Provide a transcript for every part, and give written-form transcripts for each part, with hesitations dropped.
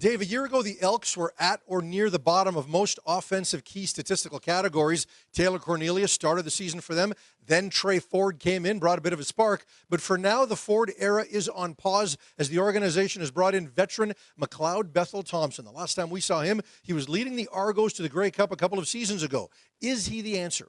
Dave, a year ago, the Elks were at or near the bottom of most offensive key statistical categories. Taylor Cornelius started the season for them. Then Tre Ford came in, brought a bit of a spark. But for now, the Ford era is on pause as the organization has brought in veteran McLeod Bethel-Thompson. The last time we saw him, he was leading the Argos to the Grey Cup a couple of seasons ago. Is he the answer?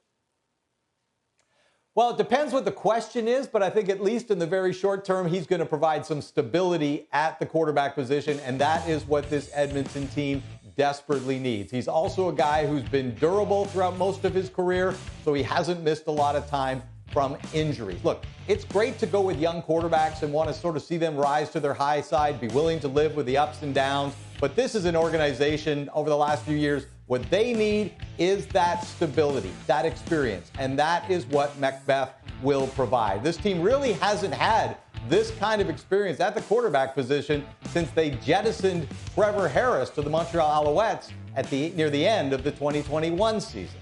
Well, it depends what the question is, but I think at least in the very short term, he's going to provide some stability at the quarterback position, and that is what this Edmonton team desperately needs. He's also a guy who's been durable throughout most of his career, so he hasn't missed a lot of time from injuries. Look, it's great to go with young quarterbacks and want to sort of see them rise to their high side, be willing to live with the ups and downs, but this is an organization over the last few years. What they need is that stability, that experience, and that is what Macbeth will provide. This team really hasn't had this kind of experience at the quarterback position since they jettisoned Trevor Harris to the Montreal Alouettes near the end of the 2021 season.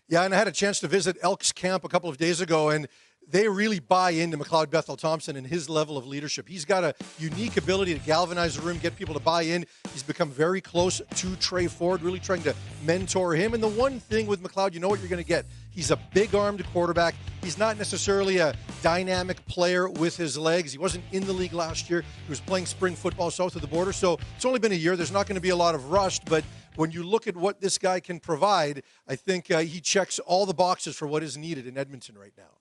Yeah, and I had a chance to visit Elks camp a couple of days ago, and they really buy into McLeod Bethel-Thompson and his level of leadership. He's got a unique ability to galvanize the room, get people to buy in. He's become very close to Tre Ford, really trying to mentor him. And the one thing with McLeod, you know what you're going to get. He's a big-armed quarterback. He's not necessarily a dynamic player with his legs. He wasn't in the league last year. He was playing spring football south of the border. So it's only been a year. There's not going to be a lot of rust. But when you look at what this guy can provide, I think he checks all the boxes for what is needed in Edmonton right now.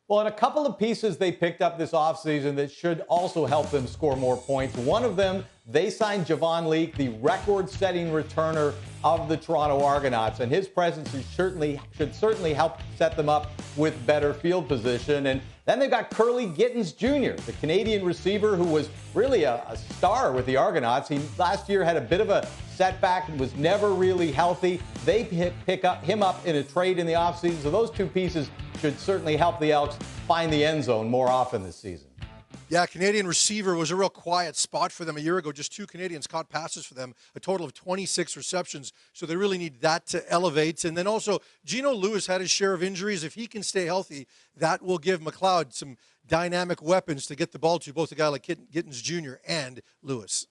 Well, and a couple of pieces they picked up this offseason that should also help them score more points. One of them, they signed Javon Leake, the record-setting returner of the Toronto Argonauts, and his presence should certainly help set them up with better field position. And then they've got Curly Gittens Jr., the Canadian receiver who was really a star with the Argonauts. He last year had a bit of a setback and was never really healthy. They pick him up in a trade in the offseason, so those two pieces should certainly help the Elks find the end zone more often this season. Yeah, Canadian receiver was a real quiet spot for them a year ago. Just 2 Canadians caught passes for them, a total of 26 receptions. So they really need that to elevate. And then also, Geno Lewis had his share of injuries. If he can stay healthy, that will give McLeod some dynamic weapons to get the ball to, both a guy like Gittens Jr. and Lewis.